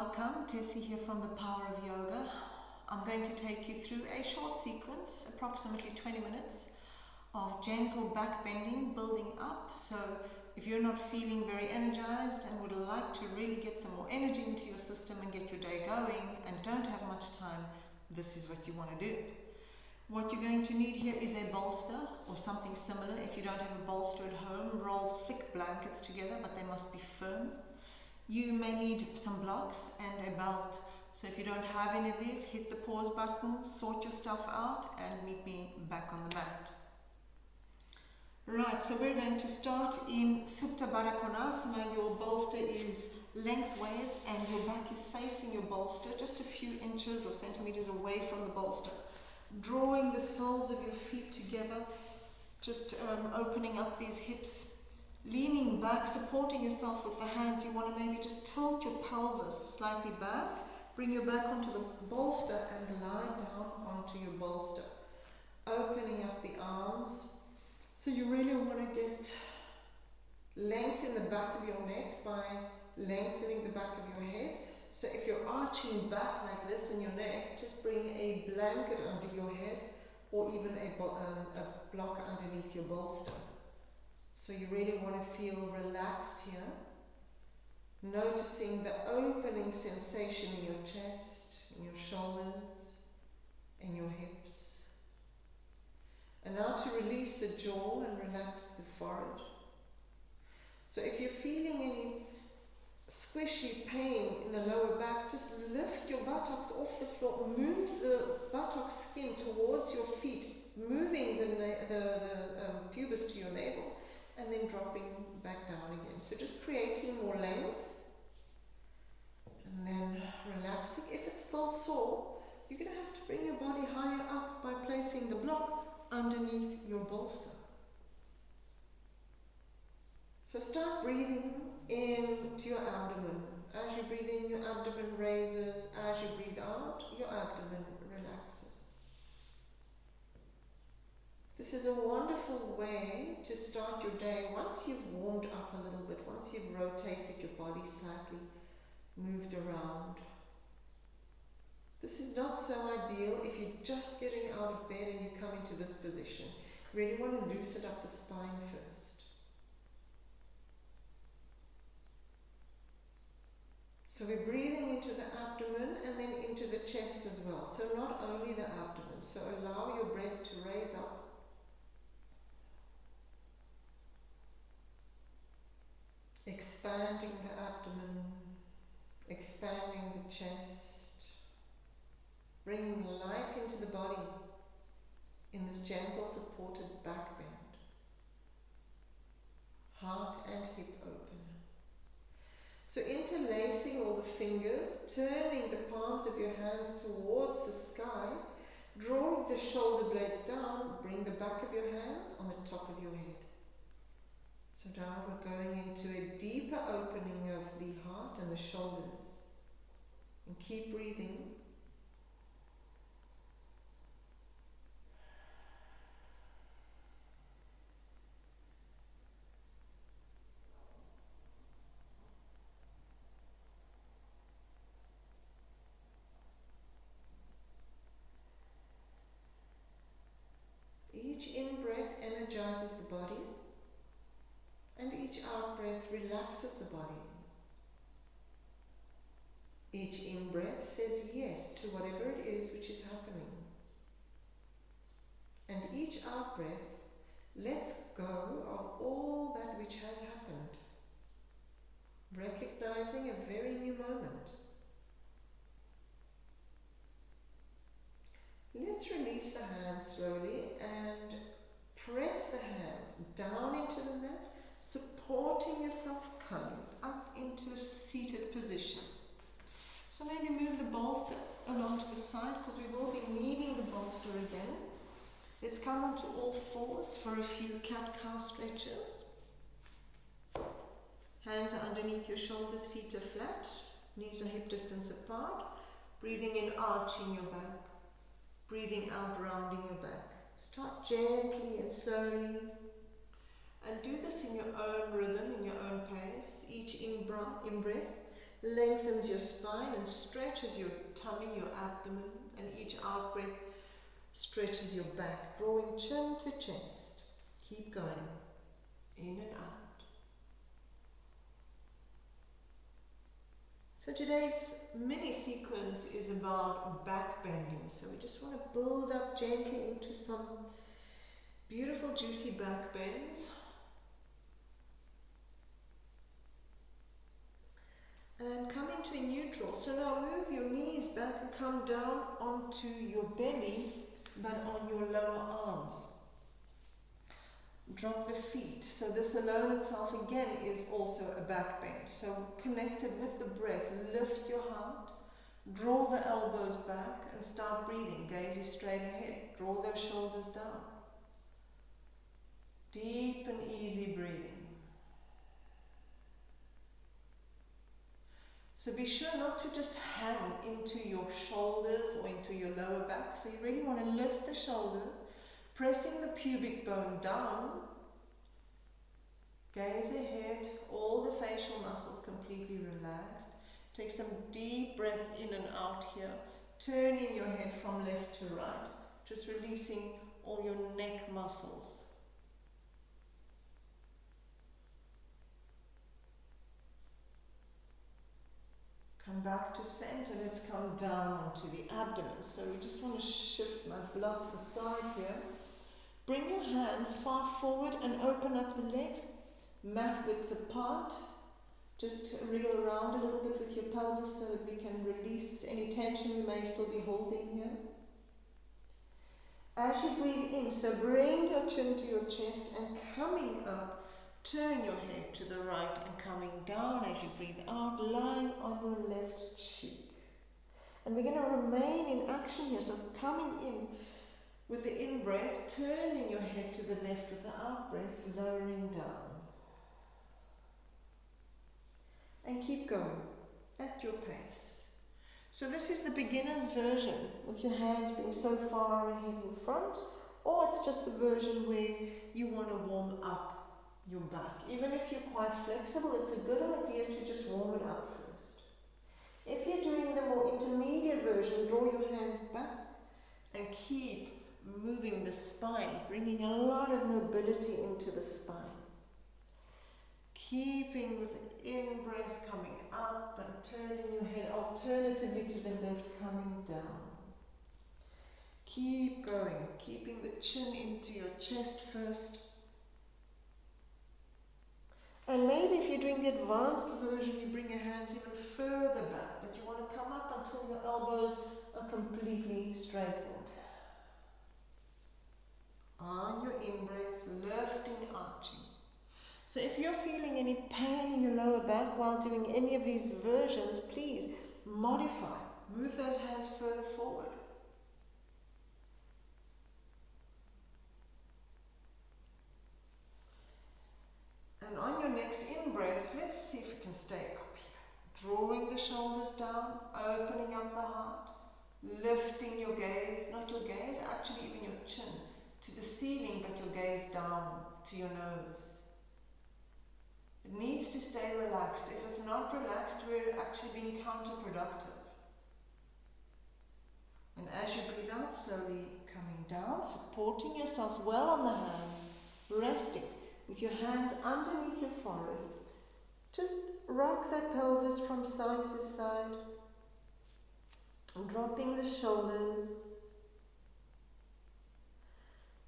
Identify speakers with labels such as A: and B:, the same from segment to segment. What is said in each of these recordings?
A: welcome. Tessie here from The Power of Yoga. I'm going to take you through a short sequence, approximately 20 minutes, of gentle back bending, building up. So if you're not feeling very energized and would like to really get some more energy into your system and get your day going and don't have much time, this is what you want to do. What you're going to need here is a bolster or something similar. If you don't have a bolster at home, roll thick blankets together, but they must be firm. You may need some blocks and a belt. So if you don't have any of these, hit the pause button, sort your stuff out, and meet me back on the mat. Right, so we're going to start in Supta Baddha Konasana. Your bolster is lengthways and your back is facing your bolster, just a few inches or centimeters away from the bolster. Drawing the soles of your feet together, just opening up these hips. Leaning back, supporting yourself with the hands. You want to maybe just tilt your pelvis slightly back. Bring your back onto the bolster and lie down onto your bolster. Opening up the arms. So you really want to get length in the back of your neck by lengthening the back of your head. So if you're arching back like this in your neck, just bring a blanket under your head or even a block underneath your bolster. So you really want to feel relaxed here, noticing the opening sensation in your chest, in your shoulders, in your hips. And now to release the jaw and relax the forehead. So if you're feeling any squishy pain in the lower back, just lift your buttocks off the floor, move the buttock skin towards your feet, moving the pubis to your navel, and then dropping back down again. So just creating more length and then relaxing. If it's still sore, you're going to have to bring your body higher up by placing the block underneath your bolster. So start breathing into your abdomen. As you breathe in, your abdomen raises. As you breathe out, your abdomen relaxes. This is a wonderful way to start your day once you've warmed up a little bit, once you've rotated your body slightly, moved around. This is not so ideal if you're just getting out of bed and you come into this position. You really want to loosen up the spine first. So we're breathing into the abdomen and then into the chest as well. So not only the abdomen. So allow your breath to raise up. Expanding the abdomen, expanding the chest, bringing life into the body in this gentle supported back bend. Heart and hip open. So interlacing all the fingers, turning the palms of your hands towards the sky, drawing the shoulder blades down, bring the back of your hands on the top of your head. So now we're going into a deeper opening of the heart and the shoulders. And keep breathing. Each in-breath energizes the body. And each out-breath relaxes the body. Each in-breath says yes to whatever it is which is happening. And each out-breath lets go of all that which has happened, recognizing a very new moment. Let's release the hands slowly and press the hands down into the mat, supporting yourself, coming up into a seated position. So maybe move the bolster along to the side because we will be needing the bolster again. Let's come onto all fours for a few cat-cow stretches. Hands are underneath your shoulders, feet are flat, knees are hip distance apart. Breathing in, arching your back. Breathing out, rounding your back. Start gently and slowly. And do this in your own rhythm, in your own pace. Each in-breath, lengthens your spine and stretches your tummy, your abdomen, and each out breath stretches your back, drawing chin to chest. Keep going, in and out. So today's mini sequence is about back bending. So we just want to build up gently into some beautiful juicy back bends. And come into a neutral. So now move your knees back and come down onto your belly, but on your lower arms. Drop the feet. So this alone itself again is also a back bend. So connected with the breath, lift your heart, draw the elbows back and start breathing. Gaze is straight ahead. Draw those shoulders down. Deep and easy breathing. So be sure not to just hang into your shoulders or into your lower back. So you really want to lift the shoulder, pressing the pubic bone down. Gaze ahead, all the facial muscles completely relaxed. Take some deep breath in and out here. Turning your head from left to right. Just releasing all your neck muscles. Come back to center. Let's come down onto the abdomen. So we just want to shift my blocks aside here. Bring your hands far forward and open up the legs, mat width apart. Just wriggle around a little bit with your pelvis so that we can release any tension we may still be holding here. As you breathe in, so bring your chin to your chest and coming up, turn your head to the right and coming down as you breathe out, lying on your left cheek. And we're going to remain in action here, so coming in with the in-breath, turning your head to the left with the out-breath, lowering down. And keep going at your pace. So this is the beginner's version, with your hands being so far ahead in front, or it's just the version where you want to warm up your back. Even if you're quite flexible, it's a good idea to just warm it up first. If you're doing the more intermediate version, draw your hands back and keep moving the spine, bringing a lot of mobility into the spine. Keeping with the in-breath coming up and turning your head alternatively to the left, coming down. Keep going, keeping the chin into your chest first. And maybe if you're doing the advanced version, you bring your hands even further back, but you want to come up until your elbows are completely straightened. On your in-breath, lifting, arching. So if you're feeling any pain in your lower back while doing any of these versions, please modify. Move those hands further forward. And on your next in-breath, let's see if we can stay up here. Drawing the shoulders down, opening up the heart, lifting your gaze, not your gaze, actually even your chin, to the ceiling, but your gaze down to your nose. It needs to stay relaxed. If it's not relaxed, we're actually being counterproductive. And as you breathe out, slowly coming down, supporting yourself well on the hands, resting with your hands underneath your forehead. Just rock that pelvis from side to side, and dropping the shoulders,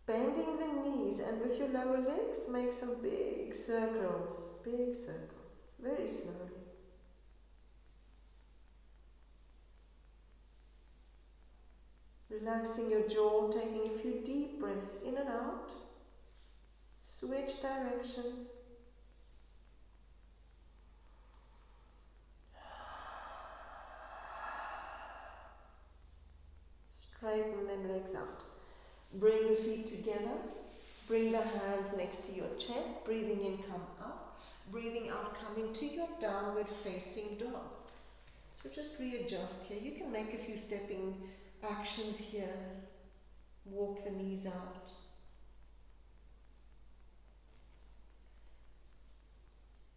A: bending the knees, and with your lower legs, make some big circles, very slowly. Relaxing your jaw, taking a few deep breaths in and out. Switch directions. Straighten them legs out. Bring the feet together. Bring the hands next to your chest. Breathing in, come up. Breathing out, come into your downward facing dog. So just readjust here. You can make a few stepping actions here. Walk the knees out.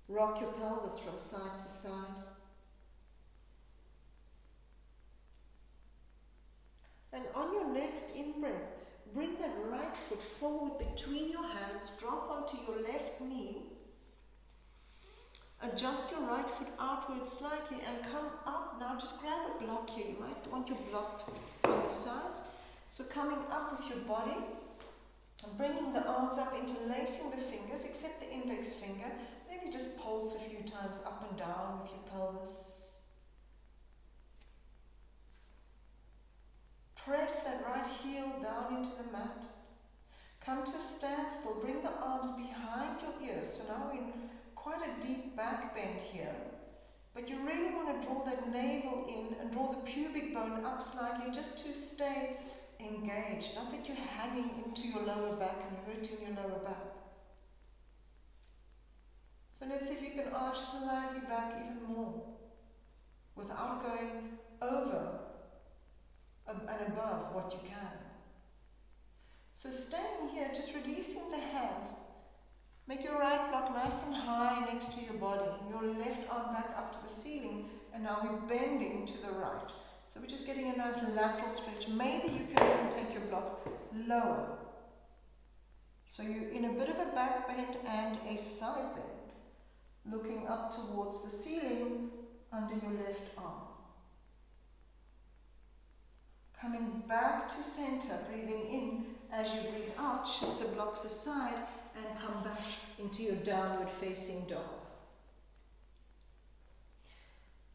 A: Rock your pelvis from side to side. And on your next in-breath, bring that right foot forward between your hands, drop onto your left knee, adjust your right foot outwards slightly and come up. Now just grab a block here. You might want your blocks on the sides. So coming up with your body, and bringing the arms up, interlacing the fingers, except the index finger. Maybe just pulse a few times up and down with your pelvis. Press that right heel down into the mat. Come to a standstill. Bring the arms behind your ears. So now we're in quite a deep back bend here. But you really want to draw that navel in and draw the pubic bone up slightly just to stay engaged. Not that you're hanging into your lower back and hurting your lower back. So let's see if you can arch slightly back even more without going over and above what you can. So staying here, just releasing the hands. Make your right block nice and high next to your body. Your left arm back up to the ceiling. And now we're bending to the right. So we're just getting a nice lateral stretch. Maybe you can even take your block lower. So you're in a bit of a back bend and a side bend. Looking up towards the ceiling under your left arm. Coming back to center, breathing in. As you breathe out, shift the blocks aside and come back into your downward facing dog.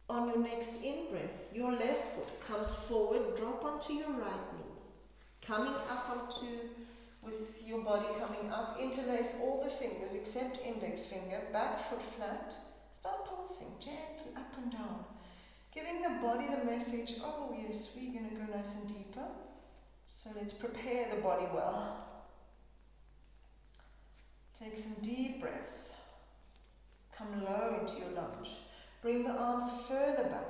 A: On your next in-breath, your left foot comes forward, drop onto your right knee. Coming up onto, with your body coming up, interlace all the fingers except index finger, back foot flat. Start pulsing gently up and down. Giving the body the message, oh yes, we're going to go nice and deeper. So let's prepare the body well. Take some deep breaths. Come low into your lunge. Bring the arms further back.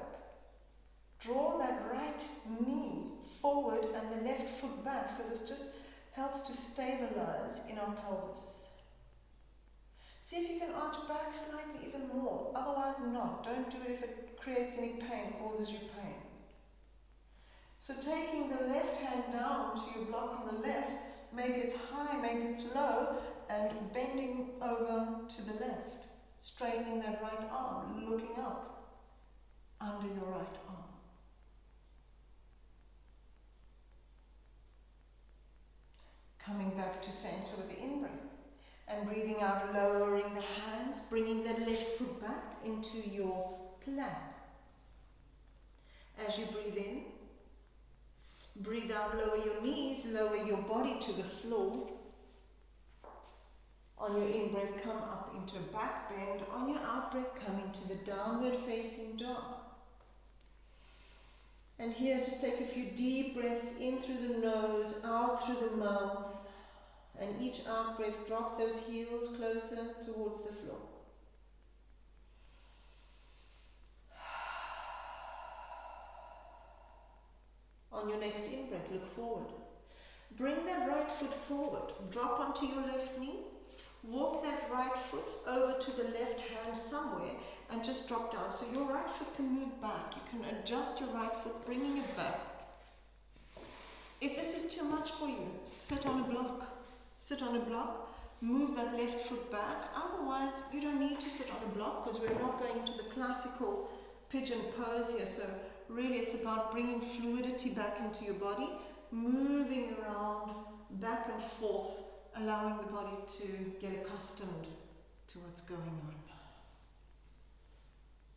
A: Draw that right knee forward and the left foot back. So this just helps to stabilize in our pelvis. See if you can arch back slightly even more. Otherwise not. Don't do it if it creates any pain, causes you pain. So taking the left hand down to your block on the left, maybe it's high, maybe it's low, and bending over to the left. Straightening that right arm, looking up under your right arm. Coming back to center with the in-breath. And breathing out, lowering the hands, bringing the left foot back into your plank. As you breathe in, breathe out, lower your knees, lower your body to the floor. On your in-breath, come up into a back bend. On your out-breath, come into the downward facing dog. And here, just take a few deep breaths in through the nose, out through the mouth. And each out-breath, drop those heels closer towards the floor. On your next in-breath, look forward. Bring that right foot forward. Drop onto your left knee. Walk that right foot over to the left hand somewhere and just drop down. So your right foot can move back. You can adjust your right foot, bringing it back. If this is too much for you, sit on a block. Sit on a block, move that left foot back. Otherwise, you don't need to sit on a block because we're not going to the classical pigeon pose here. So really it's about bringing fluidity back into your body, moving around back and forth, allowing the body to get accustomed to what's going on.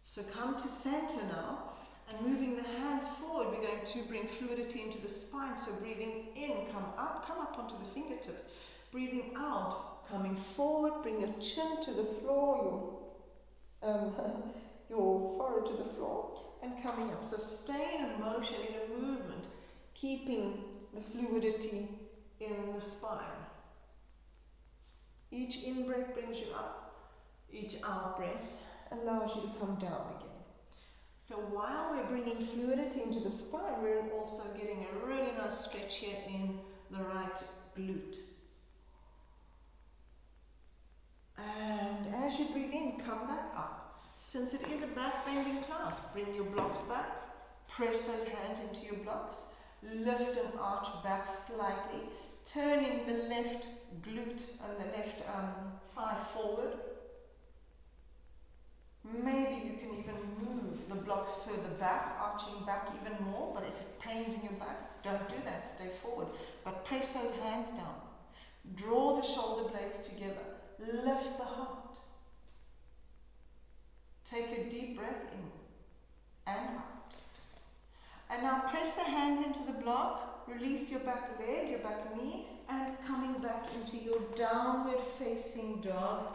A: So come to center now, and moving the hands forward, we're going to bring fluidity into the spine. So breathing in, come up onto the fingertips. Breathing out, coming forward, bring your chin to the floor, your forehead to the floor, and coming up. So stay in a motion, in a movement, keeping the fluidity in the spine. Each in-breath brings you up. Each out-breath allows you to come down again. So while we're bringing fluidity into the spine, we're also getting a really nice stretch here in the right glute. And as you breathe in, come back up. Since it is a back bending class, bring your blocks back. Press those hands into your blocks. lift and arch back slightly, turning the left glute and the left thigh forward. Maybe you can even move the blocks further back, arching back even more, but if it pains in your back, don't do that, stay forward. But press those hands down. Draw the shoulder blades together. Lift the heart. Take a deep breath in and out. And now press the hands into the block, release your back leg, your back knee, and coming back into your downward facing dog.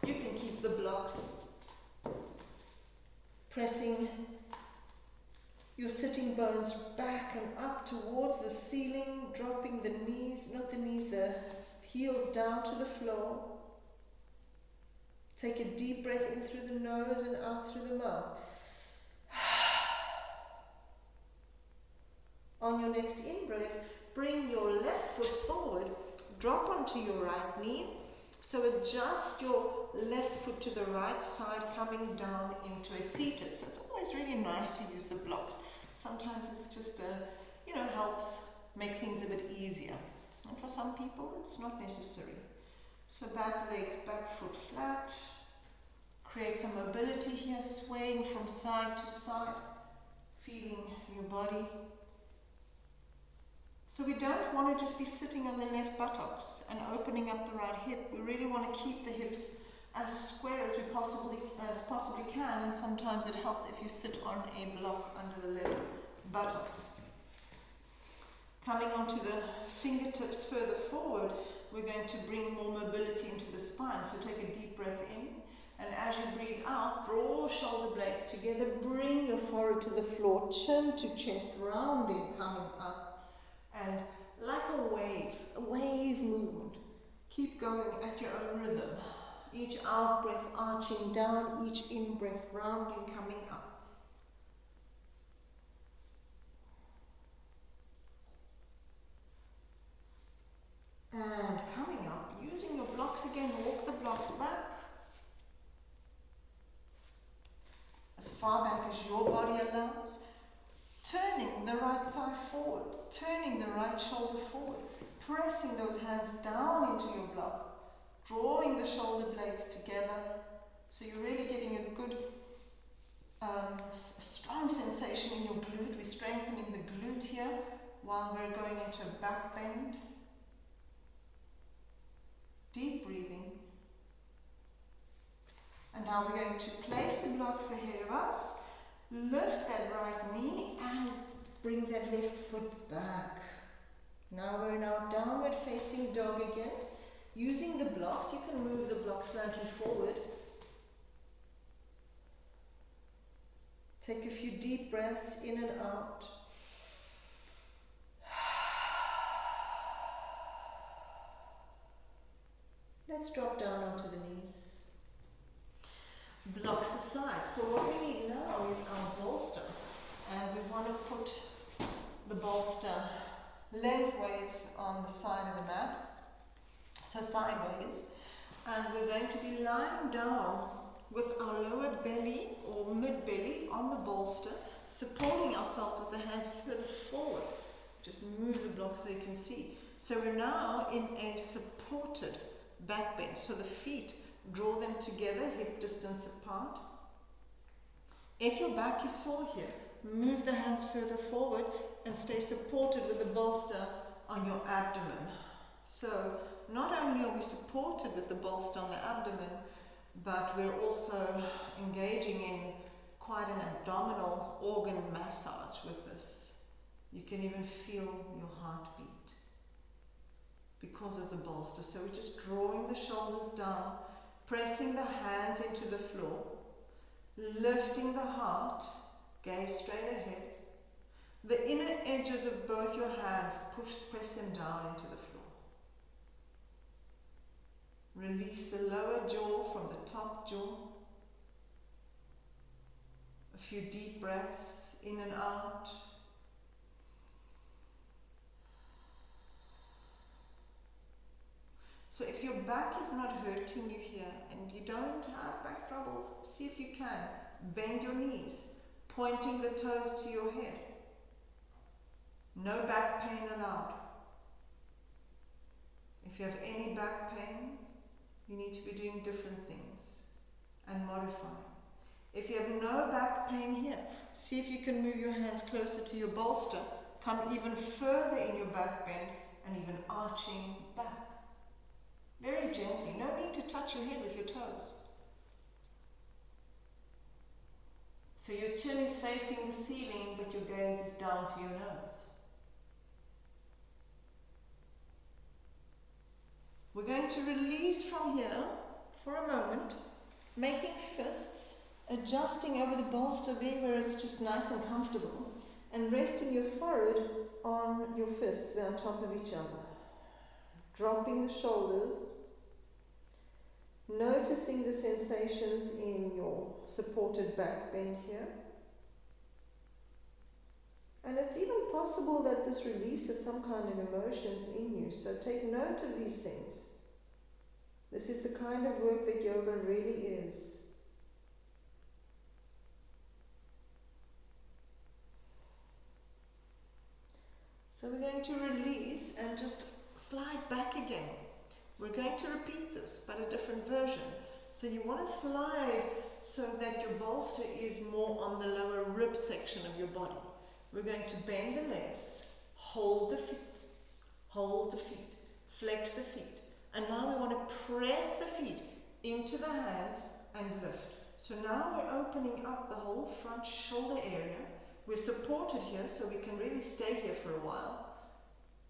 A: You can keep the blocks. Pressing your sitting bones back and up towards the ceiling, dropping the knees, not the knees, the heels down to the floor. Take a deep breath in through the nose and out through the mouth. On your next in-breath, bring your left foot forward, drop onto your right knee. So adjust your left foot to the right side, coming down into a seated. So it's always really nice to use the blocks. Sometimes it's just, helps make things a bit easier. And for some people, it's not necessary. So back leg, back foot flat. Create some mobility here, swaying from side to side, feeling your body. So we don't want to just be sitting on the left buttocks and opening up the right hip. We really want to keep the hips as square as we possibly can, and sometimes it helps if you sit on a block under the left buttocks. Coming onto the fingertips further forward, we're going to bring more mobility into the spine. So take a deep breath in, and as you breathe out, draw shoulder blades together, bring your forehead to the floor, chin to chest, rounding, coming up. And like a wave movement, keep going at your own rhythm. Each out breath arching down, each in breath rounding, coming up. And coming up, using your blocks again, walk the blocks back. As far back as your body allows. Turning the right thigh forward, turning the right shoulder forward, pressing those hands down into your block, drawing the shoulder blades together, so you're really getting a good, strong sensation in your glute. We're strengthening the glute here while we're going into a back bend. Deep breathing. And now we're going to place the blocks ahead of us. Lift that right knee and bring that left foot back. Now we're in our downward facing dog again. Using the blocks, you can move the blocks slightly forward. Take a few deep breaths in and out. Let's drop down onto the knees. Blocks aside. So what we need now is our bolster, and we want to put the bolster lengthways on the side of the mat, so sideways, and we're going to be lying down with our lower belly or mid belly on the bolster, supporting ourselves with the hands further forward. Just move the block so you can see. So we're now in a supported back bend, so the feet draw them together, hip distance apart. If your back is sore here, move the hands further forward and stay supported with the bolster on your abdomen. So not only are we supported with the bolster on the abdomen, but we're also engaging in quite an abdominal organ massage with this. You can even feel your heartbeat because of the bolster. So we're just drawing the shoulders down, pressing the hands into the floor, lifting the heart, gaze straight ahead. The inner edges of both your hands, press them down into the floor. Release the lower jaw from the top jaw. A few deep breaths in and out. So if your back is not hurting you here and you don't have back troubles, see if you can. Bend your knees, pointing the toes to your head. No back pain allowed. If you have any back pain, you need to be doing different things and modifying. If you have no back pain here, see if you can move your hands closer to your bolster, come even further in your back bend and even arching back. Very gently, no need to touch your head with your toes. So your chin is facing the ceiling, but your gaze is down to your nose. We're going to release from here for a moment, making fists, adjusting over the bolster there where it's just nice and comfortable, and resting your forehead on your fists on top of each other. Dropping the shoulders, noticing the sensations in your supported back bend here. And it's even possible that this releases some kind of emotions in you, so take note of these things. This is the kind of work that yoga really is. So we're going to release and just slide back again. We're going to repeat this, but a different version. So you want to slide so that your bolster is more on the lower rib section of your body. We're going to bend the legs, hold the feet, flex the feet. And now we want to press the feet into the hands and lift. So now we're opening up the whole front shoulder area. We're supported here so we can really stay here for a while.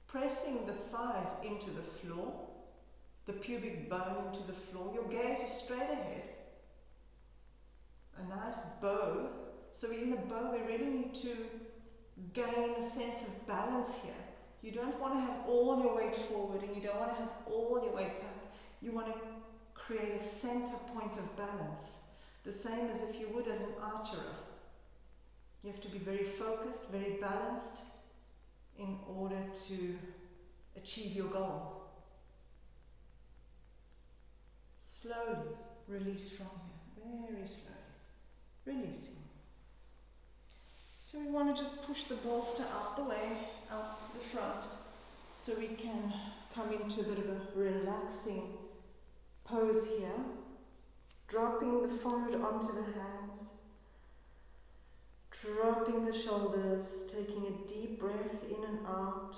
A: Pressing the thighs into the floor, the pubic bone into the floor. Your gaze is straight ahead. A nice bow. So in the bow we really need to gain a sense of balance here. You don't want to have all your weight forward and you don't want to have all your weight back. You want to create a center point of balance. The same as if you would as an archer. You have to be very focused, very balanced in order to achieve your goal. Slowly release from here, very slowly, releasing. So we want to just push the bolster out the way, out to the front, so we can come into a bit of a relaxing pose here, dropping the forehead onto the hands, dropping the shoulders, taking a deep breath in and out.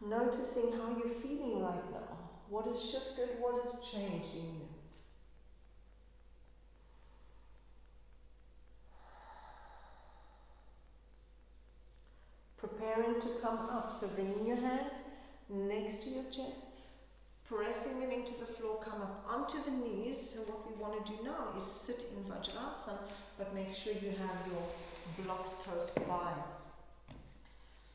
A: Noticing how you're feeling right now. What has shifted, what has changed in you? Preparing to come up, so bringing your hands next to your chest, pressing them into the floor, come up onto the knees. So what we want to do now is sit in Vajrasana, but make sure you have your blocks close by.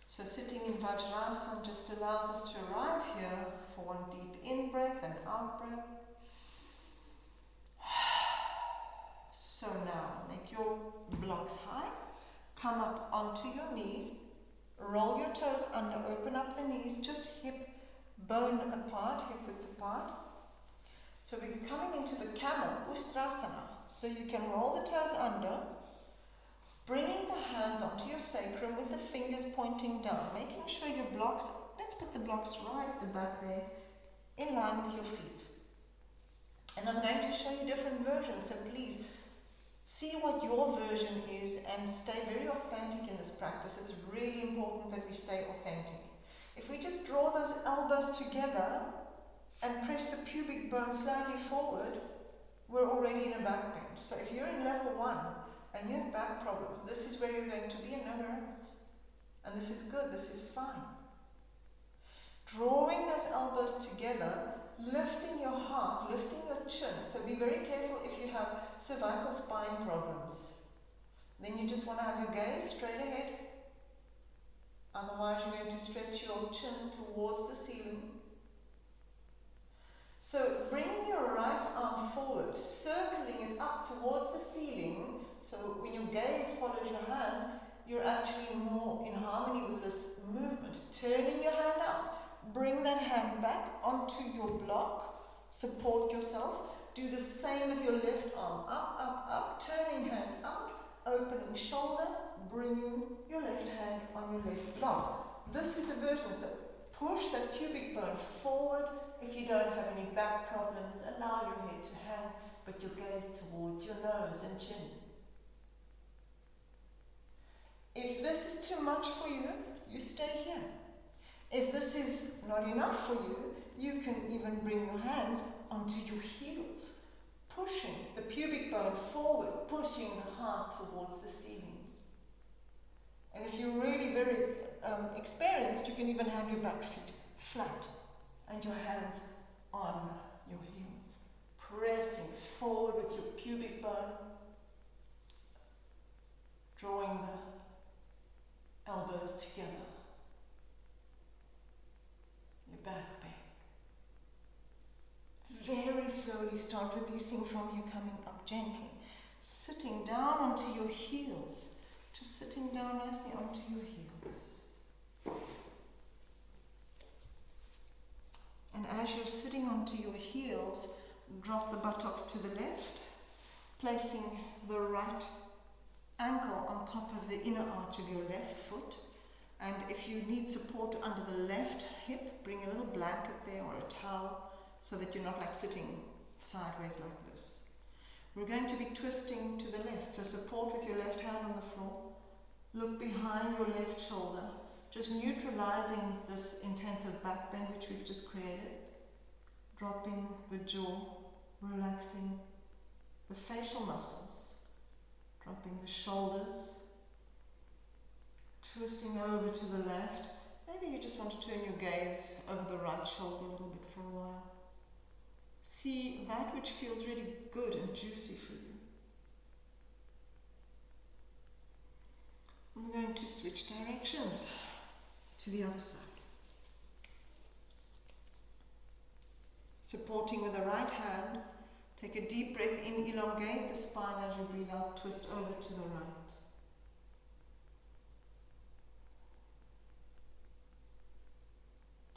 A: So sitting in Vajrasana just allows us to arrive here for one deep in breath and out breath. So now make your blocks high, come up onto your knees, roll your toes under, open up the knees, just hip bone apart, hip width apart. So we're coming into the camel, Ustrasana. So you can roll the toes under, bringing the hands onto your sacrum with the fingers pointing down, making sure your blocks, let's put the blocks right at the back there, in line with your feet. And I'm going to show you different versions, so please see what your version is and stay very authentic in this practice. It's really important that we stay authentic. If we just draw those elbows together and press the pubic bone slightly forward, we're already in a back bend. So if you're in level 1, and you have back problems, this is where you're going to be and nowhere else. And this is good, this is fine. Drawing those elbows together, lifting your heart, lifting your chin. So be very careful if you have cervical spine problems. Then you just want to have your gaze straight ahead. Otherwise you're going to stretch your chin towards the ceiling. So bringing your right arm forward, circling it up towards the ceiling. So when your gaze follows your hand, you're actually more in harmony with this movement. Turning your hand up, bring that hand back onto your block. Support yourself. Do the same with your left arm. Up, up, up, turning hand out, opening shoulder, bringing your left hand on your left block. This is a version, so push that pubic bone forward. If you don't have any back problems, allow your head to hang, but your gaze towards your nose and chin. If this is too much for you, you stay here. If this is not enough for you, you can even bring your hands onto your heels, pushing the pubic bone forward, pushing the heart towards the ceiling. And if you're really very experienced, you can even have your back feet flat and your hands on your heels, pressing forward with your pubic bone, drawing the elbows together, your back bend. Very slowly start releasing from here, coming up gently, sitting down onto your heels, just sitting down nicely onto your heels. And as you're sitting onto your heels, drop the buttocks to the left, placing the right ankle on top of the inner arch of your left foot. And if you need support under the left hip, bring a little blanket there or a towel, so that you're not like sitting sideways like this. We're going to be twisting to the left, so support with your left hand on the floor. Look behind your left shoulder, just neutralizing this intensive back bend which we've just created. Dropping the jaw, relaxing the facial muscles, dropping the shoulders, twisting over to the left. Maybe you just want to turn your gaze over the right shoulder a little bit for a while. See that which feels really good and juicy for you. I'm going to switch directions to the other side. Supporting with the right hand, take a deep breath in, elongate the spine as you breathe out, twist over to the right.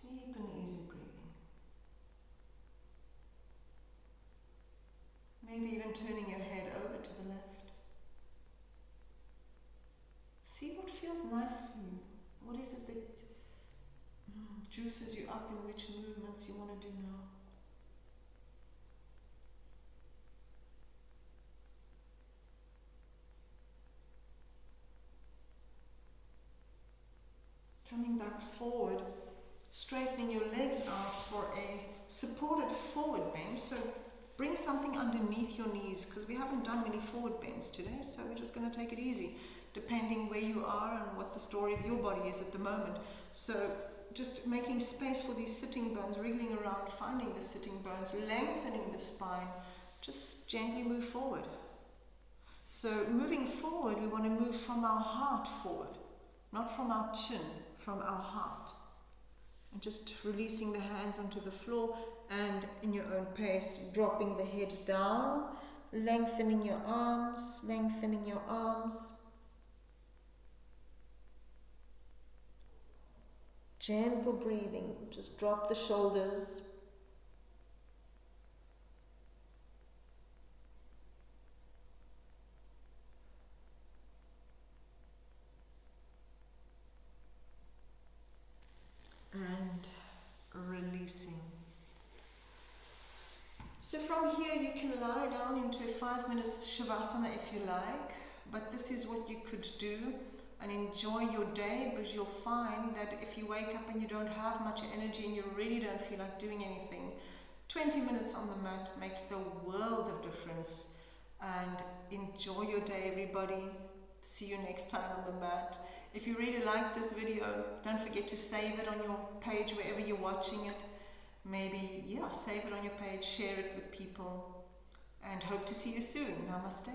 A: Deep and easy breathing. Maybe even turning your head over to the left. See what feels nice for you. What is it that juices you up in which movements you want to do now? Coming back forward, straightening your legs out for a supported forward bend. So bring something underneath your knees, because we haven't done many forward bends today, so we're just going to take it easy, depending where you are and what the story of your body is at the moment. So just making space for these sitting bones, wriggling around, finding the sitting bones, lengthening the spine, just gently move forward. So moving forward, we want to move from our heart forward, not from our chin, from our heart. And just releasing the hands onto the floor and in your own pace, dropping the head down, lengthening your arms, lengthening your arms. Gentle breathing, just drop the shoulders. And releasing. So from here you can lie down into a 5 minutes Shavasana if you like, but this is what you could do and enjoy your day, because you'll find that if you wake up and you don't have much energy and you really don't feel like doing anything, 20 minutes on the mat makes the world of difference. And enjoy your day, everybody. See you next time on the mat. If you really like this video, don't forget to save it on your page wherever you're watching it. Maybe, save it on your page, share it with people, and hope to see you soon. Namaste.